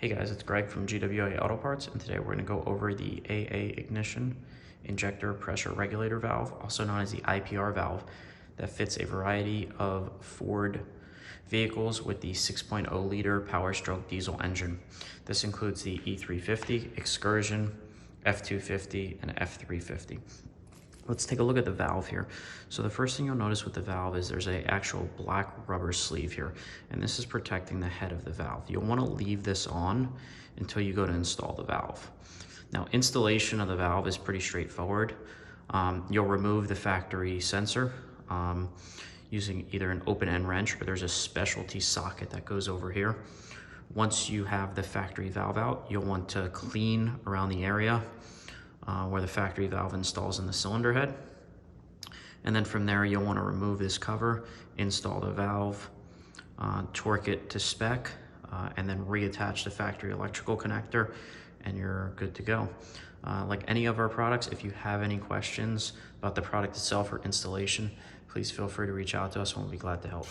Hey guys, it's Greg from GWA Auto Parts, and today we're going to go over the AA ignition injector pressure regulator valve, also known as the IPR valve, that fits a variety of Ford vehicles with the 6.0 liter Powerstroke diesel engine. This includes the E350, Excursion, F250, and F350. Let's take a look at the valve here. So the first thing you'll notice with the valve is there's an actual black rubber sleeve here, and this is protecting the head of the valve. You'll want to leave this on until you go to install the valve. Now, installation of the valve is pretty straightforward. You'll remove the factory sensor using either an open end wrench, or there's a specialty socket that goes over here. Once you have the factory valve out, you'll want to clean around the area where the factory valve installs in the cylinder head. And then from there, you'll want to remove this cover, install the valve, torque it to spec, and then reattach the factory electrical connector, and you're good to go. Like any of our products, if you have any questions about the product itself or installation, please feel free to reach out to us and we'll be glad to help.